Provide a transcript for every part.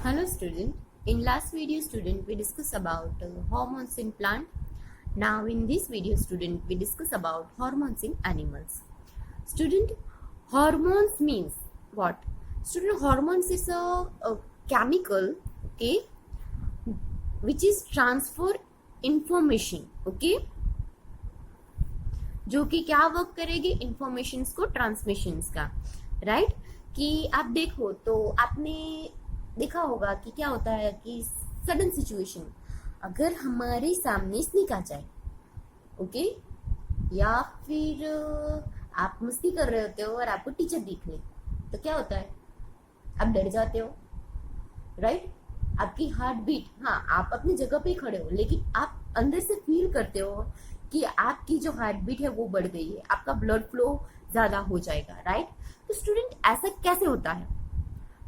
Hello student, in last video student we discussed about hormones in plant. Now in this video student we discuss about hormones in animals. Student, hormones means what? Student, hormones is a chemical, okay, which is transfer information, okay, जो कि क्या work करेगी, informations को transmissions का, right कि आप देखो तो आपने देखा होगा कि क्या होता है कि सडन सिचुएशन अगर हमारे सामने स्नेक आ जाए, ओके, या फिर आप मस्ती कर रहे होते हो और आपको टीचर दिख ले, तो क्या होता है, आप डर जाते हो, राइट। आपकी हार्ट बीट, हाँ आप अपनी जगह पे खड़े हो लेकिन आप अंदर से फील करते हो कि आपकी जो हार्ट बीट है वो बढ़ गई है, आपका ब्लड फ्लो ज्यादा हो जाएगा, राइट। तो स्टूडेंट ऐसा कैसे होता है?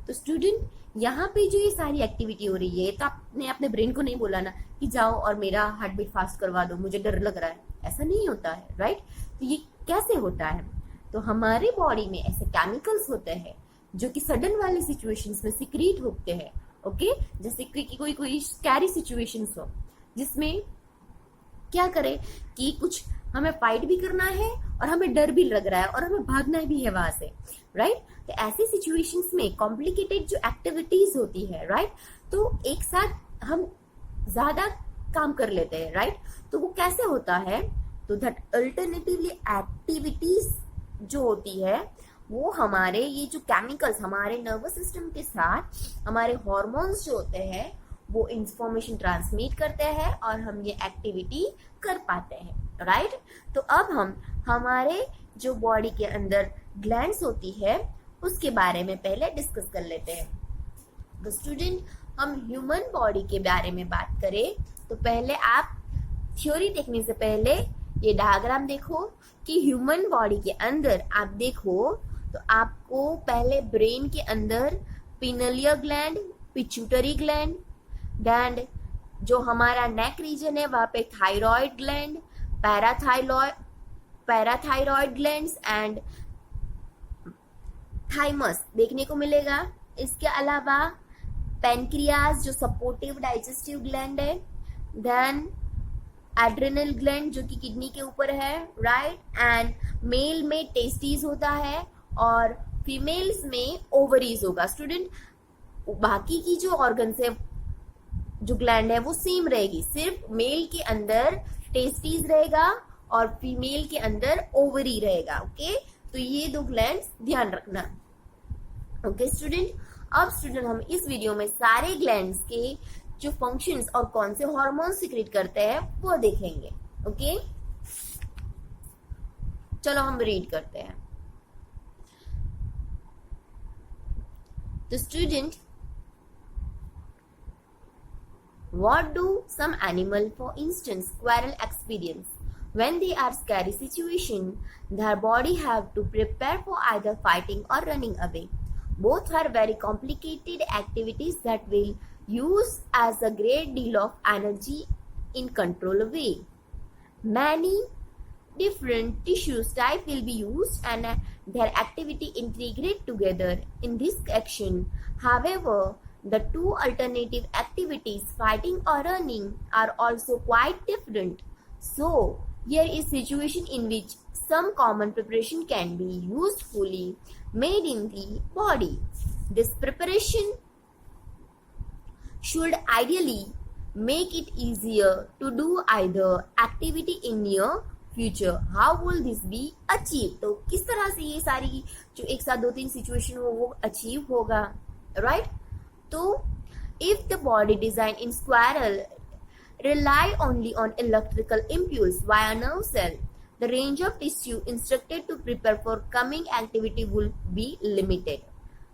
तो स्टूडेंट यहाँ पे जो ये सारी एक्टिविटी हो रही है तो आपने अपने ब्रेन को नहीं बोला ना कि जाओ और मेरा हार्ट बीट फास्ट करवा दो, मुझे डर लग रहा है, ऐसा नहीं होता है, राइट। तो ये कैसे होता है? तो हमारे बॉडी में ऐसे केमिकल्स होते हैं जो कि सडन वाले सिचुएशंस में सिक्रीट होते हैं, ओके। जैसे कि कोई स्कैरी सिचुएशंस हो जिसमें क्या करे कि कुछ हमें फाइट भी करना है और हमें डर भी लग रहा है और हमें भागना भी है वहां से, राइट। तो ऐसे सिचुएशंस में कॉम्प्लिकेटेड जो एक्टिविटीज होती है, राइट, तो एक साथ हम ज्यादा काम कर लेते हैं, राइट। तो वो कैसे होता है? तो दैट अल्टरनेटिवली एक्टिविटीज जो होती है वो हमारे ये जो केमिकल्स हमारे नर्वस सिस्टम के साथ हमारे हॉर्मोन्स जो होते हैं वो इंफॉर्मेशन ट्रांसमिट करते हैं और हम ये एक्टिविटी कर पाते हैं, राइट। तो अब हम हमारे जो बॉडी के अंदर ग्लैंड्स होती है उसके बारे में पहले डिस्कस कर लेते हैं। तो स्टूडेंट, हम ह्यूमन बॉडी के बारे में बात करें तो पहले आप थ्योरी देखने से पहले ये डायग्राम देखो कि ह्यूमन बॉडी के अंदर आप देखो तो आपको पहले ब्रेन के अंदर पिनलियर ग्लैंड, पिट्यूटरी ग्लैंड, देन जो हमारा नेक रीजन है वहां पे thyroid gland, parathyroid glands and thymus देखने को मिलेगा। इसके अलावा पेनक्रियाज जो सपोर्टिव डाइजेस्टिव ग्लैंड है, देन एड्रेनल ग्लैंड जो कि किडनी के ऊपर है, राइट। एंड मेल में टेस्टिस होता है और फीमेल्स में ओवरीज होगा। स्टूडेंट, बाकी की जो ऑर्गन्स है जो ग्लैंड है वो सेम रहेगी, सिर्फ मेल के अंदर टेस्टिस रहेगा और फीमेल के अंदर ओवरी रहेगा, ओके। तो ये दो ग्लैंड्स ध्यान रखना, ओके स्टूडेंट। अब स्टूडेंट हम इस वीडियो में सारे ग्लैंड्स के जो फंक्शंस और कौन से हार्मोन सीक्रेट करते हैं वो देखेंगे, ओके। चलो हम रीड करते हैं। तो student, what do some animal, for instance squirrel, experience when they are scary situation? Their body have to prepare for either fighting or running away. Both are very complicated activities that will use as a great deal of energy in control way. Many different tissues type will be used and their activity integrate together in this action. However, the two alternative activities, fighting or running, are also quite different. So, here is situation in which some common preparation can be usefully made in the body. This preparation should ideally make it easier to do either activity in near future. How will this be achieved? तो किस तरह से ये सारी जो एक साथ दो तीन सिचुएशन हो वो अचीव होगा, राइट। तो if the body design in squirrel rely only on electrical impulse via nerve cell, the range of tissue instructed to prepare for coming activity will be limited.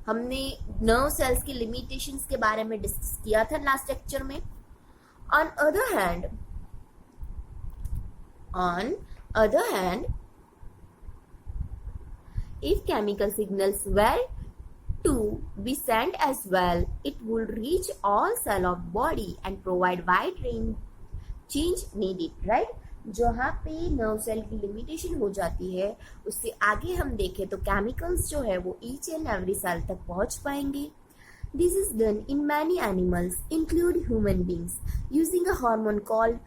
हमने nerve cells की limitations के बारे में discuss किया था last lecture में। On other hand, if chemical signals were to be sent as well, it would reach all cell of body and provide wide range change needed, right। जहाँ पे nerve cell की limitation हो जाती है उससे आगे हम देखें तो केमिकल्स जो है वो ईच एंड एवरी सेल तक पहुंच पाएंगे This is done in many animals, include human beings, using a hormone called,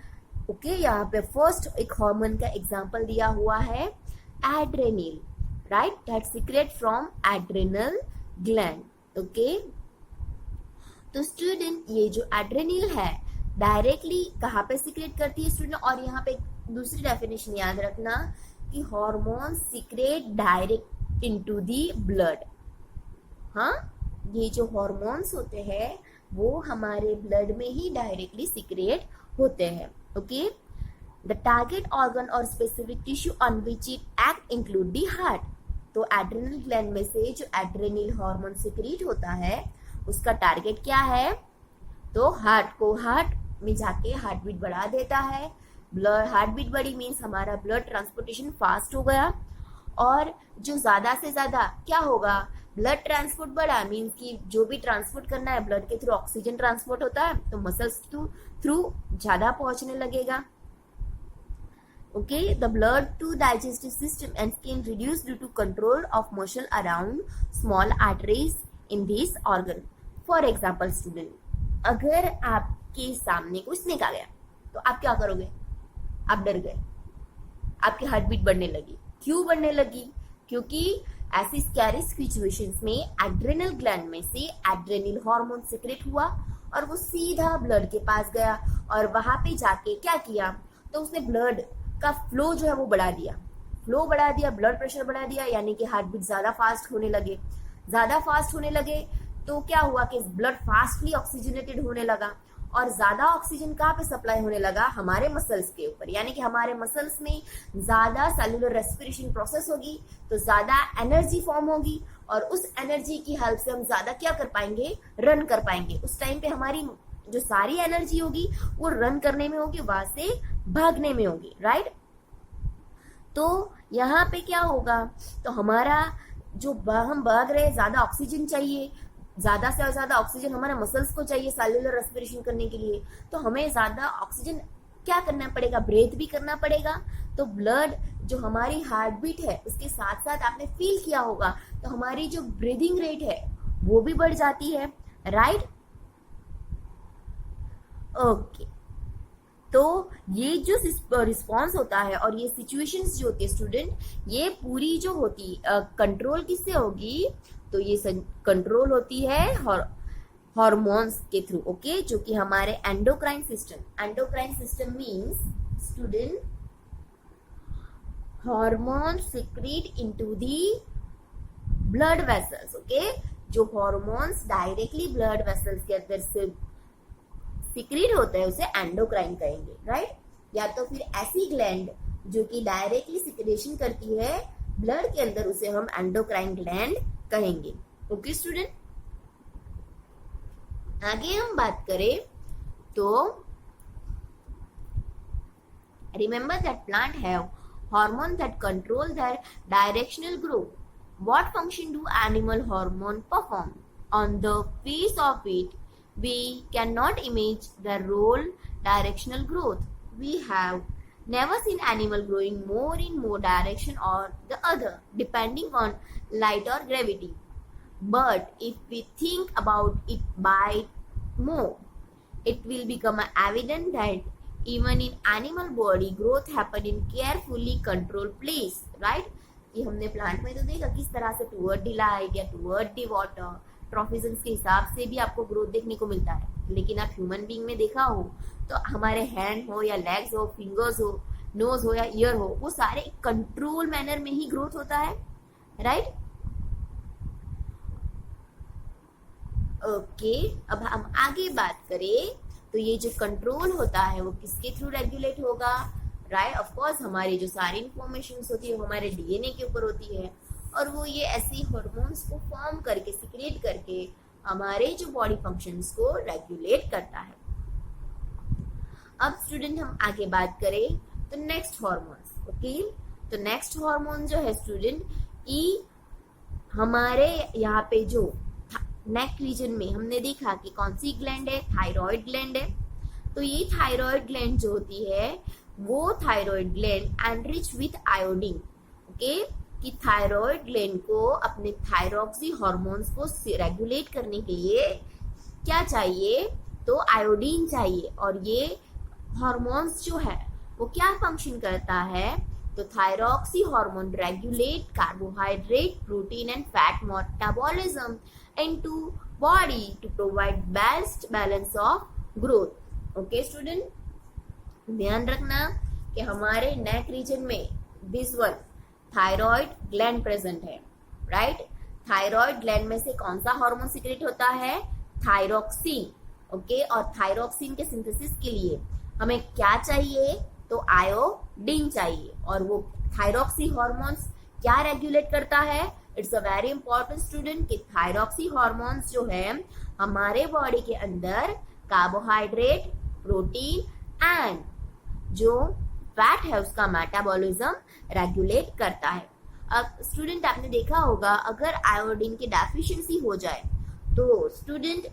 okay, यहाँ पे फर्स्ट एक हार्मोन का एग्जांपल दिया हुआ है adrenaline, right, that secrete from adrenal gland. Okay, तो स्टूडेंट ये जो एड्रेनिल है डायरेक्टली कहाँ पे सीक्रेट करती है स्टूडेंट, और यहाँ पे दूसरी डेफिनेशन याद रखना कि hormone secrete direct into the blood. हाँ, ये जो हॉर्मोन्स होते हैं वो हमारे ब्लड में ही डायरेक्टली सीक्रेट होते हैं. ओके, द टारगेट ऑर्गन और specific tissue on which it act include the heart. तो एड्रेनल ग्लैंड में से जो एड्रेनल हार्मोन सीक्रेट होता है उसका टारगेट क्या है, तो हार्ट में जाके हार्ट बीट बढ़ा देता है. ब्लड हार्ट बीट बढ़ी मीन्स हमारा ब्लड ट्रांसपोर्टेशन फास्ट हो गया, और जो ज्यादा से ज्यादा क्या होगा, ब्लड ट्रांसपोर्ट बढ़ा मीन्स कि जो भी ट्रांसपोर्ट करना है ब्लड के थ्रू ऑक्सीजन ट्रांसपोर्ट होता है, तो मसल्स थ्रू ज्यादा पहुंचने लगेगा. Okay, the blood to digestive system and skin reduce due to control of motion around small arteries in this organ. For example student, अगर आपके सामने कोई स्नेक आ गया तो आप क्या करोगे, आप डर गए, आपकी हार्ट बीट बढ़ने लगी. क्यों बढ़ने लगी, क्योंकि ऐसी स्कैरी सिचुएशंस में एड्रेनल ग्लैंड में से एड्रेनल हार्मोन सीक्रेट हुआ और वो सीधा ब्लड के पास गया, और वहां पे जाके क्या किया, तो उसने ब्लड का फ्लो जो है वो बढ़ा दिया, ब्लड प्रेशर बढ़ा दिया, यानी कि हार्ट बीट ज्यादा फास्ट होने लगे. तो क्या हुआ कि ब्लड फास्टली ऑक्सीजनेटेड होने लगा, और ज्यादा ऑक्सीजन कहाँ पे सप्लाई होने लगा, हमारे मसल्स के ऊपर, यानी कि हमारे मसल्स में ज्यादा सेलुलर रेस्पिरेशन प्रोसेस होगी, तो ज्यादा एनर्जी फॉर्म होगी, और उस एनर्जी की हेल्प से हम ज्यादा क्या कर पाएंगे, रन कर पाएंगे. उस टाइम पे हमारी जो सारी एनर्जी होगी वो रन करने में होगी, वहां से भागने में होगी, राइट. तो यहाँ पे क्या होगा, तो हमारा जो हम भाग रहे, ज्यादा ऑक्सीजन चाहिए, ज्यादा से ज्यादा ऑक्सीजन हमारे मसल्स को चाहिए सेल्युलर रेस्पिरेशन करने के लिए, तो हमें ज्यादा ऑक्सीजन क्या करना पड़ेगा, ब्रेथ भी करना पड़ेगा. तो ब्लड जो हमारी हार्ट बीट है उसके साथ साथ आपने फील किया होगा, तो हमारी जो ब्रीदिंग रेट है वो भी बढ़ जाती है, राइट. ओके, तो ये जो रिस्पॉन्स होता है और ये सिचुएशंस जो होती है स्टूडेंट, ये पूरी जो होती कंट्रोल किससे होगी, तो ये कंट्रोल होती है हार्मोन्स के थ्रू. ओके, जो कि हमारे endocrine system means student hormone secrete into the blood vessels. Okay, जो हार्मोन्स डायरेक्टली ब्लड वेसल्स के अंदर से सीक्रेट होता है उसे एंडोक्राइन कहेंगे, राइट. या तो फिर ऐसी ग्लैंड जो कि डायरेक्टली सिक्रेशन करती है ब्लड के अंदर, उसे हम एंडोक्राइन ग्लैंड कहेंगे. ओके स्टूडेंट, आगे हम बात करें तो remember that plant have hormone that control their directional growth. What function do animal hormone perform? On the face of it we cannot imagine the role directional growth. We have never seen animal growing more in more direction or the other depending on light or gravity. But if we think about it by more, it will become evident that even in animal body growth happen in carefully controlled place, right. कि हमने plant में तो देखा किस तरह से toward the light या toward the water ट्रॉफिजम्स के हिसाब से भी आपको ग्रोथ देखने को मिलता है, लेकिन आप ह्यूमन बीइंग में देखा हो तो हमारे हैंड हो या लेग्स हो, फिंगर्स हो, नोज हो या ईयर हो, वो सारे कंट्रोल मैनर में ही ग्रोथ होता है, राइट. ओके, अब हम आगे बात करें तो ये जो कंट्रोल होता है वो किसके थ्रू रेगुलेट होगा, राइट. ऑफ कोर्स हमारी जो सारी इंफॉर्मेशन होती है वो हमारे डीएनए के ऊपर होती है, और वो ये ऐसी हार्मोन्स को फॉर्म करके सीक्रेट करके हमारे जो बॉडी फंक्शंस को रेगुलेट करता है. अब स्टूडेंट हम आगे बात करें तो नेक्स्ट हार्मोन्स. ओके, तो नेक्स्ट हार्मोन जो है स्टूडेंट ई हमारे यहाँ पे जो नेक रीजन में हमने देखा कि कौन सी ग्लैंड है, थायराइड ग्लैंड है. तो ये थायराइड ग्लैंड जो होती है वो thyroid gland enrich with iodine. Okay, कि थायराइड ग्लैंड को अपने थायरॉक्सी हार्मोन्स को रेगुलेट करने के लिए क्या चाहिए, तो आयोडीन चाहिए। और ये हार्मोन्स जो है वो क्या फंक्शन करता है, तो thyroxine hormone regulate carbohydrate, protein and fat metabolism into body to provide best balance of growth. Okay student, ध्यान रखना कि हमारे नेक रीजन में this one thyroid gland present है, राइट। थायराइड ग्लैंड में से कौन सा हार्मोन सीक्रेट होता है, थायरॉक्सिन। ओके, और थायरॉक्सिन के सिंथेसिस के लिए हमें क्या चाहिए, तो आयोडीन चाहिए। और वो थायरॉक्सी हार्मोन्स क्या रेगुलेट करता है, it's a very important student कि थायरॉक्सी हार्मोन्स जो है हमारे बॉडी के अंदर कार्बोहाइड्रेट, प्रोटीन एंड जो फैट है उसका मेटाबॉलिज्म रेगुलेट करता है। अब स्टूडेंट आपने देखा होगा अगर आयोडीन की डेफिशिएंसी हो जाए तो स्टूडेंट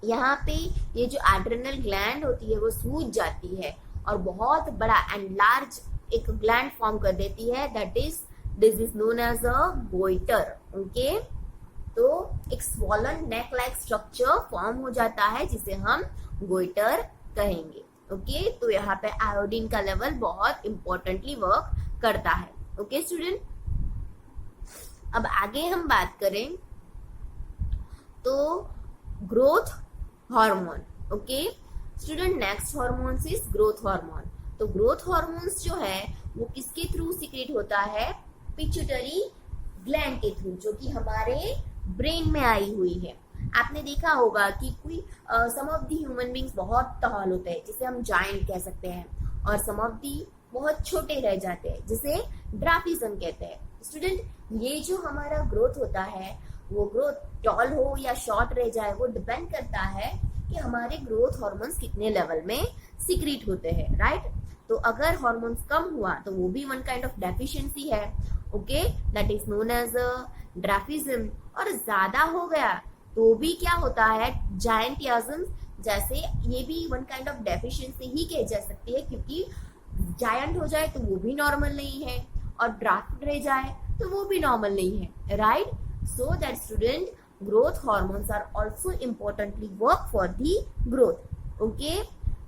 यहाँ पे ये जो एड्रेनल ग्लैंड होती है वो सूज जाती है और बहुत बड़ा एंड लार्ज एक ग्लैंड फॉर्म कर देती है, this is known as a goiter. Okay, तो एक swollen neck like structure form हो जाता है जिसे हम गोइटर कहेंगे। ओके, तो यहाँ पे आयोडीन का लेवल बहुत इंपॉर्टेंटली वर्क करता है। ओके स्टूडेंट, अब आगे हम बात करें तो growth hormone. Okay student, next hormone is growth hormone. तो ग्रोथ हार्मोन्स जो है वो किसके थ्रू सीक्रेट होता है, पिट्यूटरी ग्लैंड के थ्रू, जो कि हमारे ब्रेन में आई हुई है। आपने देखा होगा कि कोई सम ऑफ दी ह्यूमन बींग्स बहुत टॉल होते हैं जिसे हम जायंट कह सकते हैं, और सम ऑफ दी बहुत छोटे रह जाते हैं जिसे ड्वार्फिज्म कहते हैं। स्टूडेंट, ये जो हमारा ग्रोथ होता है वो ग्रोथ टॉल हो या शॉर्ट रह जाए वो डिपेंड करता है कि हमारे ग्रोथ हार्मोन्स कितने लेवल में सीक्रेट होते हैं, राइट। तो अगर हार्मोन्स कम हुआ तो वो भी वन काइंड ऑफ डेफिशिएंसी है। Okay, that is known as dwarfism. और ज्यादा हो गया तो भी क्या होता है, जायंटियाज्म। जैसे ये भी वन काइंड ऑफ डेफिशिएंसी ही कही जा सकती है, क्योंकि जायंट हो जाए तो वो भी नॉर्मल नहीं है और ड्राफ्ट रह जाए तो वो भी नॉर्मल नहीं है, right. So that student, growth hormones are also importantly work for the growth. Okay,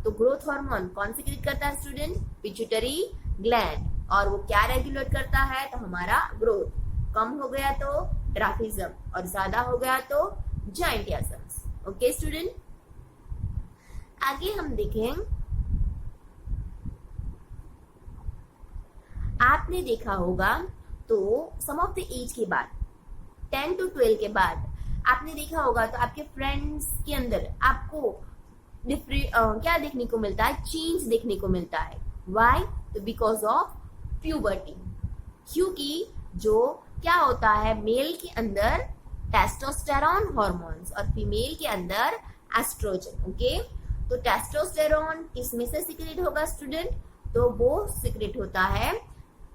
तो ग्रोथ हार्मोन कौन सीक्रेट करता है स्टूडेंट, पिट्यूटरी ग्लैंड। और वो क्या रेगुलेट करता है, तो हमारा ग्रोथ। कम हो गया तो ड्वार्फिज्म और ज्यादा हो गया तो जायंटियाज्म। ओके स्टूडेंट, आगे हम देखें, आपने देखा होगा तो सम ऑफ द एज के बाद 10 to 12 के बाद आपने देखा होगा तो आपके फ्रेंड्स के अंदर आपको क्या देखने को मिलता है, चेंज देखने को मिलता है। व्हाई, तो बिकॉज ऑफ प्यूबर्टी। क्योंकि जो क्या होता है, मेल के अंदर टेस्टोस्टेरॉन हार्मोन्स और फीमेल के अंदर एस्ट्रोजन। ओके, तो टेस्टोस्टेरॉन किस में से सीक्रेट होगा स्टूडेंट, तो वो सीक्रेट होता है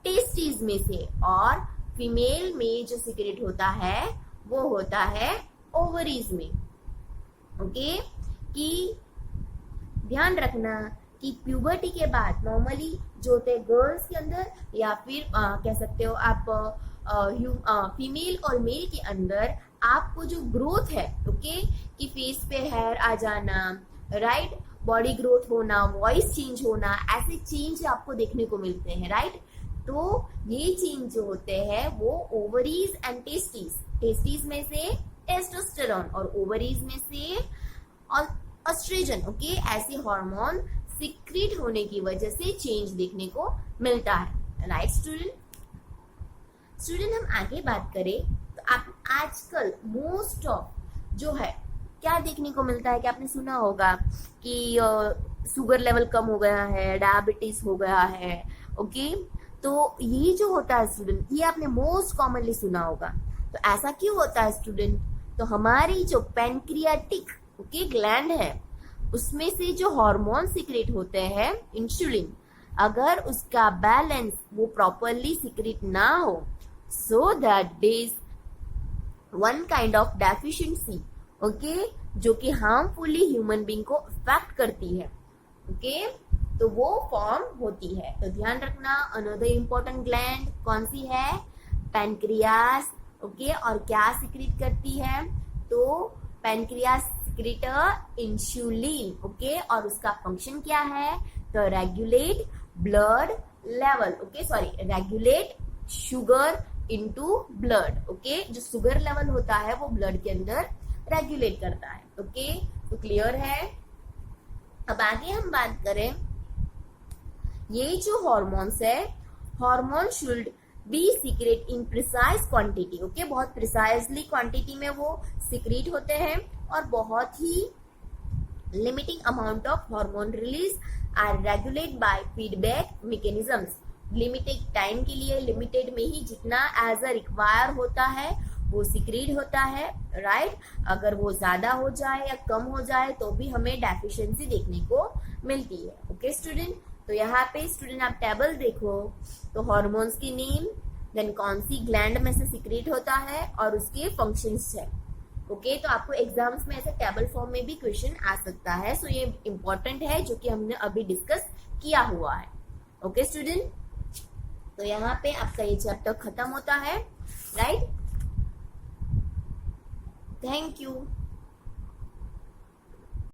टेस्टिस में से, और फीमेल में जो सीक्रेट होता है वो होता है ओवरीज में। ओके, कि ध्यान रखना कि प्यूबर्टी के बाद नॉर्मली जो होते हैं गर्ल्स के अंदर या फिर कह सकते हो आप फीमेल और मेल के अंदर आपको जो ग्रोथ है, ओके, कि फेस पे हेयर आ जाना, राइट, बॉडी ग्रोथ होना, वॉइस चेंज होना, ऐसे चेंज आपको देखने को मिलते हैं, राइट। तो ये चेंज जो होते हैं वो ओवरीज एंड टेस्टिस में से टेस्टोस्टेरॉन और ओवरीज में से एस्ट्रोजन, ओके, ऐसे हार्मोन सीक्रेट होने की वजह से चेंज देखने को मिलता है, राइट स्टूडेंट। हम आगे बात करें तो आप आजकल मोस्ट ऑफ जो है क्या देखने को मिलता है कि आपने सुना होगा कि शुगर लेवल कम हो गया है, डायबिटीज हो गया है। ओके, तो ये जो होता है स्टूडेंट, ये आपने मोस्ट कॉमनली सुना होगा। तो ऐसा क्यों होता है स्टूडेंट, तो हमारी जो पैनक्रियाटिक ओके ग्लैंड है उसमें से जो हार्मोन सीक्रेट होते हैं इंसुलिन, अगर उसका बैलेंस वो प्रॉपरली सीक्रेट ना हो, so that is one kind of deficiency, okay, जो कि हार्मफुली ह्यूमन बीइंग को इफेक्ट करती है। ओके, तो वो फॉर्म होती है। तो ध्यान रखना, अनदर इम्पोर्टेंट ग्लैंड कौन सी है, पैनक्रियास। ओके, और क्या सिक्रीट करती है, तो पैनक्रियास सिक्रीट इंसुलिन। ओके, और उसका फंक्शन क्या है, तो regulate blood level. Okay, sorry, regulate sugar into blood. Okay, जो शुगर लेवल होता है वो ब्लड के अंदर रेगुलेट करता है। ओके, तो क्लियर है। अब आगे हम बात करें, ये जो हॉर्मोन्स है, hormone should be secrete in precise quantity. Okay, बहुत प्रिसाइजली क्वांटिटी में वो सीक्रेट होते हैं और बहुत ही limiting amount of hormone release are regulate by feedback mechanisms. Limited time के लिए, लिमिटेड में ही जितना एज अ रिक्वायर होता है वो सीक्रेट होता है, राइट। अगर वो ज्यादा हो जाए या कम हो जाए तो भी हमें डेफिशिएंसी देखने को मिलती है। ओके स्टूडेंट, तो यहाँ पे स्टूडेंट आप टेबल देखो, तो हार्मोन्स की नेम, देन कौन सी ग्लैंड में से सीक्रेट होता है और उसके फंक्शंस है। ओके, तो आपको एग्जाम्स में ऐसे टेबल फॉर्म में भी क्वेश्चन आ सकता है। सो ये इंपॉर्टेंट है जो कि हमने अभी डिस्कस किया हुआ है। ओके स्टूडेंट, तो यहाँ पे आपका ये चैप्टर खत्म होता है, राइट। Thank you.